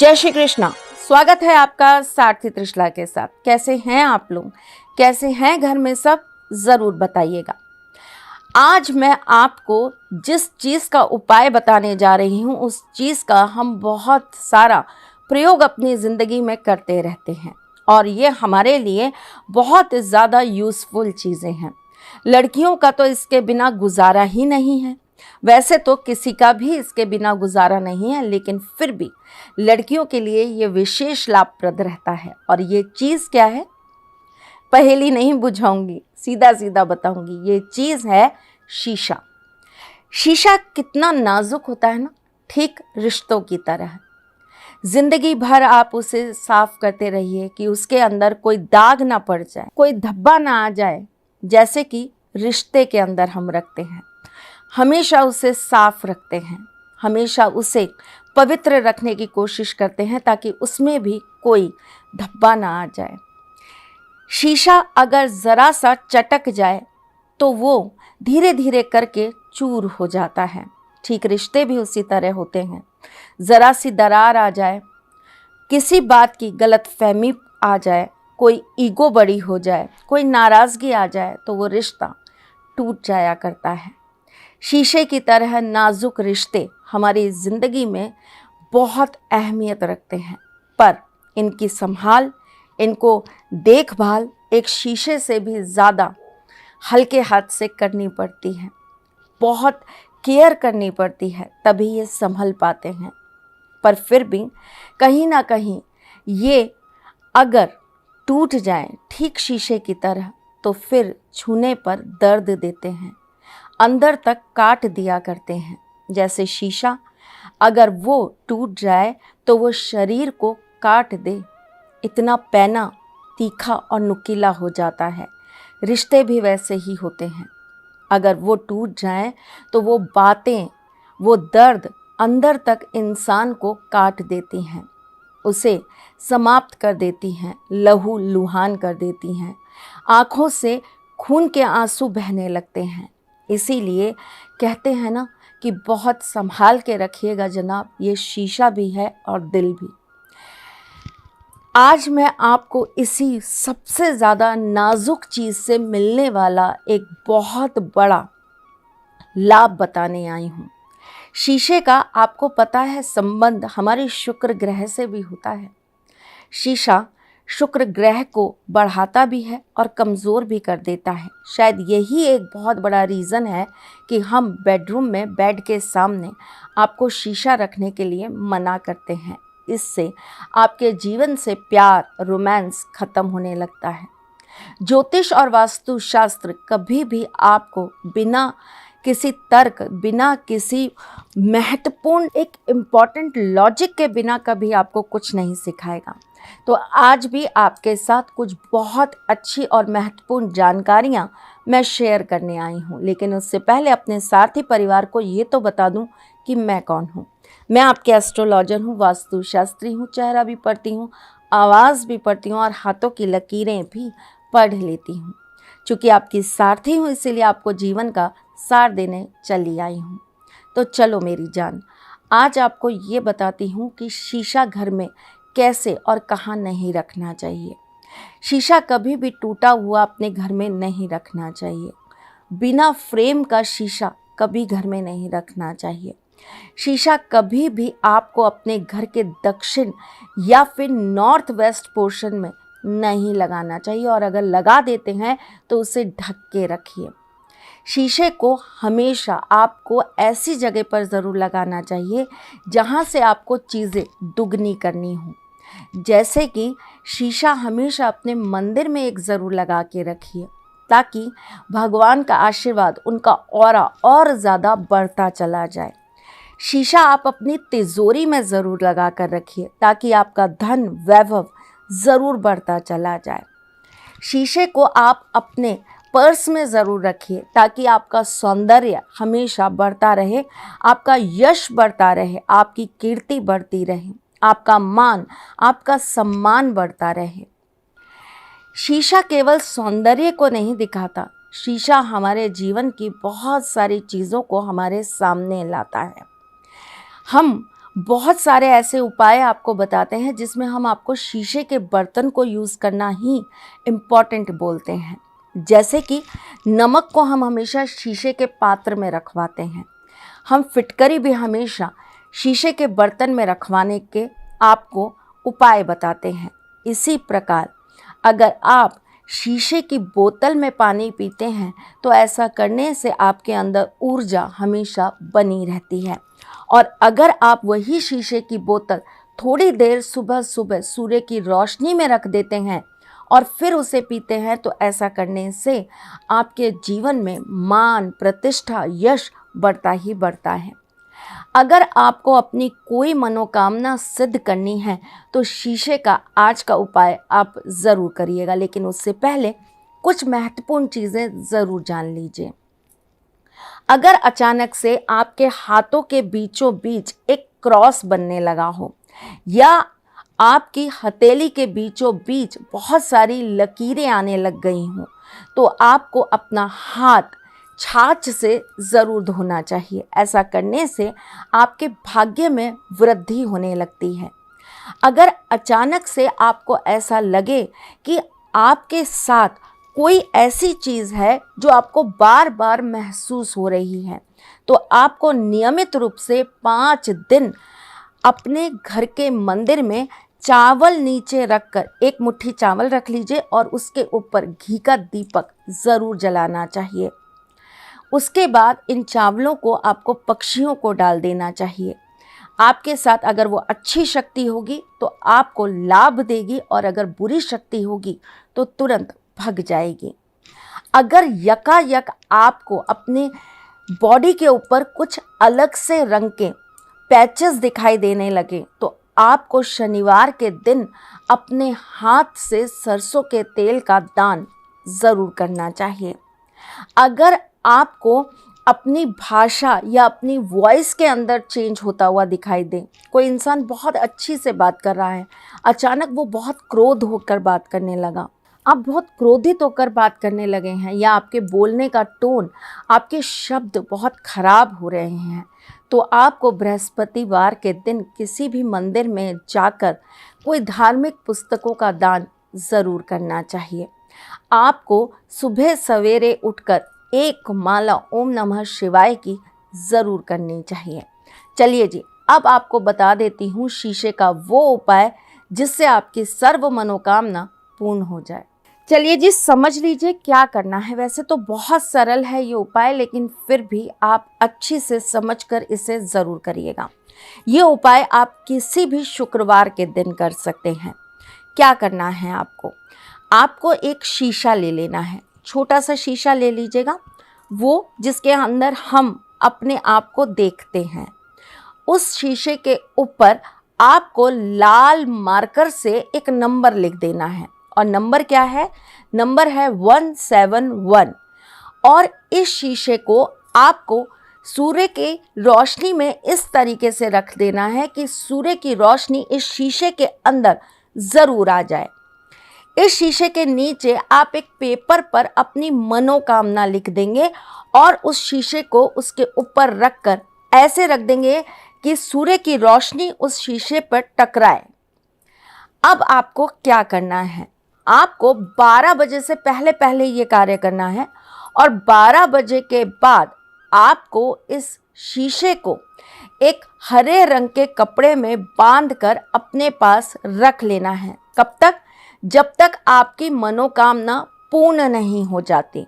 जय श्री कृष्णा। स्वागत है आपका सारथी त्रिशला के साथ। कैसे हैं आप लोग, कैसे हैं घर में सब, ज़रूर बताइएगा। आज मैं आपको जिस चीज़ का उपाय बताने जा रही हूँ उस चीज़ का हम बहुत सारा प्रयोग अपनी ज़िंदगी में करते रहते हैं और ये हमारे लिए बहुत ज़्यादा यूज़फुल चीज़ें हैं। लड़कियों का तो इसके बिना गुजारा ही नहीं है। वैसे तो किसी का भी इसके बिना गुजारा नहीं है, लेकिन फिर भी लड़कियों के लिए ये विशेष लाभप्रद रहता है। और ये चीज़ क्या है, पहेली नहीं बुझाऊंगी, सीधा सीधा बताऊंगी। ये चीज़ है शीशा। शीशा कितना नाजुक होता है ना, ठीक रिश्तों की तरह। जिंदगी भर आप उसे साफ करते रहिए कि उसके अंदर कोई दाग ना पड़ जाए, कोई धब्बा ना आ जाए, जैसे कि रिश्ते के अंदर हम रखते हैं। हमेशा उसे साफ रखते हैं, हमेशा उसे पवित्र रखने की कोशिश करते हैं ताकि उसमें भी कोई धब्बा ना आ जाए। शीशा अगर ज़रा सा चटक जाए तो वो धीरे धीरे करके चूर हो जाता है। ठीक रिश्ते भी उसी तरह होते हैं। ज़रा सी दरार आ जाए, किसी बात की गलतफहमी आ जाए, कोई ईगो बड़ी हो जाए, कोई नाराज़गी आ जाए तो वो रिश्ता टूट जाया करता है। शीशे की तरह नाजुक रिश्ते हमारी ज़िंदगी में बहुत अहमियत रखते हैं, पर इनकी संभाल, इनको देखभाल एक शीशे से भी ज़्यादा हल्के हाथ से करनी पड़ती है। बहुत केयर करनी पड़ती है, तभी ये संभल पाते हैं। पर फिर भी कहीं ना कहीं ये अगर टूट जाए ठीक शीशे की तरह तो फिर छूने पर दर्द देते हैं, अंदर तक काट दिया करते हैं। जैसे शीशा अगर वो टूट जाए तो वो शरीर को काट दे, इतना पैना, तीखा और नुकीला हो जाता है। रिश्ते भी वैसे ही होते हैं। अगर वो टूट जाए तो वो बातें, वो दर्द अंदर तक इंसान को काट देती हैं, उसे समाप्त कर देती हैं, लहू लुहान कर देती हैं। आँखों से खून के आंसू बहने लगते हैं। इसीलिए कहते हैं ना कि बहुत संभाल के रखिएगा जनाब, ये शीशा भी है और दिल भी। आज मैं आपको इसी सबसे ज़्यादा नाजुक चीज़ से मिलने वाला एक बहुत बड़ा लाभ बताने आई हूँ। शीशे का आपको पता है संबंध हमारे शुक्र ग्रह से भी होता है। शीशा शुक्र ग्रह को बढ़ाता भी है और कमज़ोर भी कर देता है। शायद यही एक बहुत बड़ा रीज़न है कि हम बेडरूम में बेड के सामने आपको शीशा रखने के लिए मना करते हैं। इससे आपके जीवन से प्यार, रोमांस ख़त्म होने लगता है। ज्योतिष और वास्तुशास्त्र कभी भी आपको बिना किसी तर्क, बिना किसी महत्वपूर्ण एक इम्पॉर्टेंट लॉजिक के बिना कभी आपको कुछ नहीं सिखाएगा। तो आज भी आपके साथ कुछ बहुत अच्छी और महत्वपूर्ण जानकारियाँ मैं शेयर करने आई हूँ, लेकिन उससे पहले अपने सारथी परिवार को ये तो बता दूँ कि मैं कौन हूँ। मैं आपके एस्ट्रोलॉजर हूँ, वास्तुशास्त्री हूँ, चेहरा भी पढ़ती हूँ, आवाज़ भी पढ़ती हूँ और हाथों की लकीरें भी पढ़ लेती हूँ। चूँकि आपकी सारथी हूँ इसीलिए आपको जीवन का सार देने चली आई हूँ। तो चलो मेरी जान, आज आपको ये बताती हूँ कि शीशा घर में कैसे और कहाँ नहीं रखना चाहिए। शीशा कभी भी टूटा हुआ अपने घर में नहीं रखना चाहिए। बिना फ्रेम का शीशा कभी घर में नहीं रखना चाहिए। शीशा कभी भी आपको अपने घर के दक्षिण या फिर नॉर्थ वेस्ट पोर्शन में नहीं लगाना चाहिए, और अगर लगा देते हैं तो उसे ढक के रखिए। शीशे को हमेशा आपको ऐसी जगह पर ज़रूर लगाना चाहिए जहाँ से आपको चीज़ें दुगनी करनी हो। जैसे कि शीशा हमेशा अपने मंदिर में एक ज़रूर लगा के रखिए ताकि भगवान का आशीर्वाद, उनका ऑरा और ज़्यादा बढ़ता चला जाए। शीशा आप अपनी तिजोरी में ज़रूर लगा कर रखिए ताकि आपका धन वैभव ज़रूर बढ़ता चला जाए। शीशे को आप अपने पर्स में ज़रूर रखिए ताकि आपका सौंदर्य हमेशा बढ़ता रहे, आपका यश बढ़ता रहे, आपकी कीर्ति बढ़ती रहे, आपका मान, आपका सम्मान बढ़ता रहे। शीशा केवल सौंदर्य को नहीं दिखाता, शीशा हमारे जीवन की बहुत सारी चीज़ों को हमारे सामने लाता है। हम बहुत सारे ऐसे उपाय आपको बताते हैं जिसमें हम आपको शीशे के बर्तन को यूज़ करना ही इम्पॉर्टेंट बोलते हैं। जैसे कि नमक को हम हमेशा शीशे के पात्र में रखवाते हैं, हम फिटकरी भी हमेशा शीशे के बर्तन में रखवाने के आपको उपाय बताते हैं। इसी प्रकार अगर आप शीशे की बोतल में पानी पीते हैं तो ऐसा करने से आपके अंदर ऊर्जा हमेशा बनी रहती है। और अगर आप वही शीशे की बोतल थोड़ी देर सुबह सुबह सूर्य की रोशनी में रख देते हैं और फिर उसे पीते हैं तो ऐसा करने से आपके जीवन में मान, प्रतिष्ठा, यश बढ़ता ही बढ़ता है। अगर आपको अपनी कोई मनोकामना सिद्ध करनी है तो शीशे का आज का उपाय आप ज़रूर करिएगा, लेकिन उससे पहले कुछ महत्वपूर्ण चीज़ें ज़रूर जान लीजिए। अगर अचानक से आपके हाथों के बीचों बीच एक क्रॉस बनने लगा हो या आपकी हथेली के बीचों बीच बहुत सारी लकीरें आने लग गई हों तो आपको अपना हाथ छाछ से ज़रूर धोना चाहिए। ऐसा करने से आपके भाग्य में वृद्धि होने लगती है। अगर अचानक से आपको ऐसा लगे कि आपके साथ कोई ऐसी चीज़ है जो आपको बार बार महसूस हो रही है तो आपको नियमित रूप से 5 दिन अपने घर के मंदिर में चावल नीचे रखकर एक मुट्ठी चावल रख लीजिए और उसके ऊपर घी का दीपक ज़रूर जलाना चाहिए। उसके बाद इन चावलों को आपको पक्षियों को डाल देना चाहिए। आपके साथ अगर वो अच्छी शक्ति होगी तो आपको लाभ देगी और अगर बुरी शक्ति होगी तो तुरंत भग जाएगी। अगर यकायक आपको अपने बॉडी के ऊपर कुछ अलग से रंग के पैचेस दिखाई देने लगे तो आपको शनिवार के दिन अपने हाथ से सरसों के तेल का दान ज़रूर करना चाहिए। अगर आपको अपनी भाषा या अपनी वॉइस के अंदर चेंज होता हुआ दिखाई दे, कोई इंसान बहुत अच्छी से बात कर रहा है, अचानक वो बहुत क्रोध होकर बात करने लगा, आप बहुत क्रोधित होकर बात करने लगे हैं या आपके बोलने का टोन, आपके शब्द बहुत खराब हो रहे हैं तो आपको बृहस्पतिवार के दिन किसी भी मंदिर में जाकर कोई धार्मिक पुस्तकों का दान ज़रूर करना चाहिए। आपको सुबह सवेरे उठकर एक माला ओम नमः शिवाय की ज़रूर करनी चाहिए। चलिए जी, अब आपको बता देती हूँ शीशे का वो उपाय जिससे आपकी सर्व मनोकामना पूर्ण हो जाए। चलिए जी, समझ लीजिए क्या करना है। वैसे तो बहुत सरल है ये उपाय, लेकिन फिर भी आप अच्छी से समझकर इसे ज़रूर करिएगा। ये उपाय आप किसी भी शुक्रवार के दिन कर सकते हैं। क्या करना है आपको एक शीशा ले लेना है, छोटा सा शीशा ले लीजिएगा, वो जिसके अंदर हम अपने आप को देखते हैं। उस शीशे के ऊपर आपको लाल मार्कर से एक नंबर लिख देना है और नंबर क्या है? नंबर है 171। और इस शीशे को आपको सूर्य की रोशनी में इस तरीके से रख देना है कि सूर्य की रोशनी इस शीशे के अंदर ज़रूर आ जाए। इस शीशे के नीचे आप एक पेपर पर अपनी मनोकामना लिख देंगे और उस शीशे को उसके ऊपर रखकर ऐसे रख देंगे कि सूर्य की रोशनी उस शीशे पर टकराए। अब आपको क्या करना है? आपको 12 बजे से पहले पहले ये कार्य करना है और 12 बजे के बाद आपको इस शीशे को एक हरे रंग के कपड़े में बांधकर अपने पास रख लेना है। कब तक? जब तक आपकी मनोकामना पूर्ण नहीं हो जाती।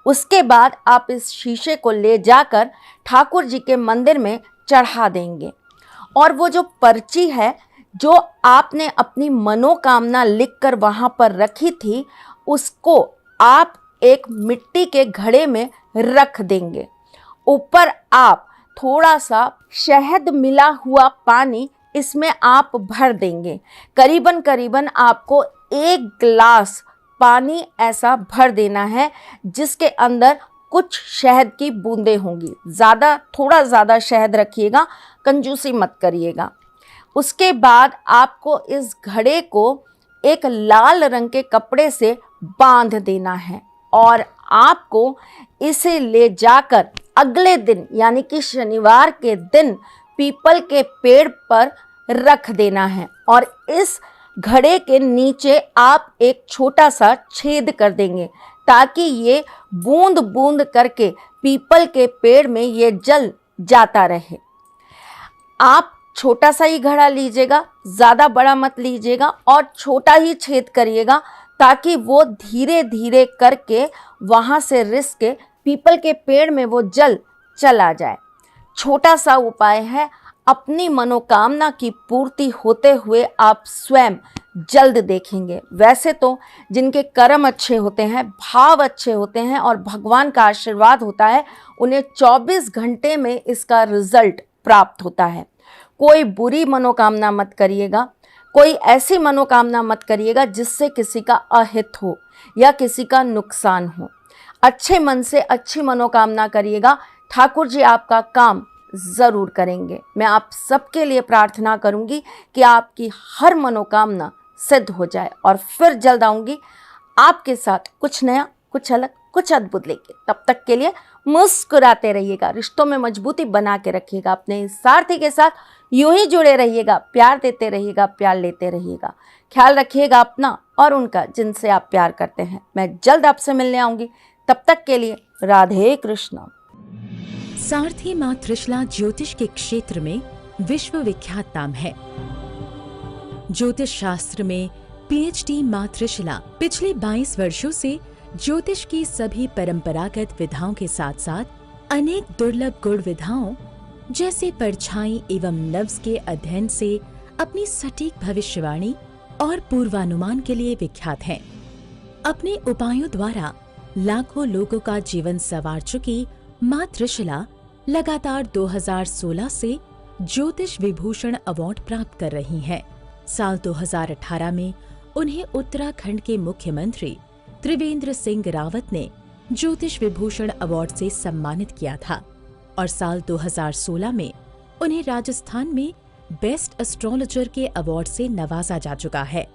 उसके बाद आप इस शीशे को ले जाकर ठाकुर जी के मंदिर में चढ़ा देंगे और वो जो पर्ची है जो आपने अपनी मनोकामना लिखकर वहाँ पर रखी थी उसको आप एक मिट्टी के घड़े में रख देंगे। ऊपर आप थोड़ा सा शहद मिला हुआ पानी इसमें आप भर देंगे। करीबन करीबन आपको 1 गिलास पानी ऐसा भर देना है जिसके अंदर कुछ शहद की बूंदें होंगी। थोड़ा ज़्यादा शहद रखिएगा, कंजूसी मत करिएगा। उसके बाद आपको इस घड़े को एक लाल रंग के कपड़े से बांध देना है और आपको इसे ले जाकर अगले दिन यानी कि शनिवार के दिन पीपल के पेड़ पर रख देना है और इस घड़े के नीचे आप एक छोटा सा छेद कर देंगे ताकि ये बूंद बूंद करके पीपल के पेड़ में ये जल जाता रहे। आप छोटा सा ही घड़ा लीजिएगा, ज़्यादा बड़ा मत लीजिएगा और छोटा ही छेद करिएगा ताकि वो धीरे धीरे करके वहाँ से रिस के पीपल के पेड़ में वो जल चला जाए। छोटा सा उपाय है, अपनी मनोकामना की पूर्ति होते हुए आप स्वयं जल्द देखेंगे। वैसे तो जिनके कर्म अच्छे होते हैं, भाव अच्छे होते हैं और भगवान का आशीर्वाद होता है, उन्हें 24 घंटे में इसका रिजल्ट प्राप्त होता है। कोई बुरी मनोकामना मत करिएगा, कोई ऐसी मनोकामना मत करिएगा जिससे किसी का अहित हो या किसी का नुकसान हो। अच्छे मन से अच्छी मनोकामना करिएगा, ठाकुर जी आपका काम ज़रूर करेंगे। मैं आप सबके लिए प्रार्थना करूंगी कि आपकी हर मनोकामना सिद्ध हो जाए और फिर जल्द आऊंगी आपके साथ कुछ नया, कुछ अलग, कुछ अद्भुत लेके। तब तक के लिए मुस्कुराते रहिएगा, रिश्तों में मजबूती बना के रखिएगा, अपने सारथी के साथ यूं ही जुड़े रहिएगा, प्यार देते रहिएगा, प्यार लेते रहिएगा। ख्याल रखिएगा अपना और उनका जिनसे आप प्यार करते हैं। मैं जल्द आपसे मिलने आऊंगी, तब तक के लिए राधे कृष्ण। सारथी मां त्रिशला ज्योतिष के क्षेत्र में विश्व विख्यात नाम है। ज्योतिष शास्त्र में पीएचडी मां त्रिशला पिछले 22 वर्षों से ज्योतिष की सभी परंपरागत विधाओं के साथ साथ अनेक दुर्लभ गुण विधाओं जैसे परछाई एवं नव्स के अध्ययन से अपनी सटीक भविष्यवाणी और पूर्वानुमान के लिए विख्यात हैं। अपने उपायों द्वारा लाखों लोगों का जीवन संवार चुकी मां त्रिशला लगातार 2016 से ज्योतिष विभूषण अवार्ड प्राप्त कर रही हैं। साल 2018 में उन्हें उत्तराखंड के मुख्यमंत्री त्रिवेंद्र सिंह रावत ने ज्योतिष विभूषण अवार्ड से सम्मानित किया था और साल 2016 में उन्हें राजस्थान में बेस्ट एस्ट्रोलॉजर के अवार्ड से नवाजा जा चुका है।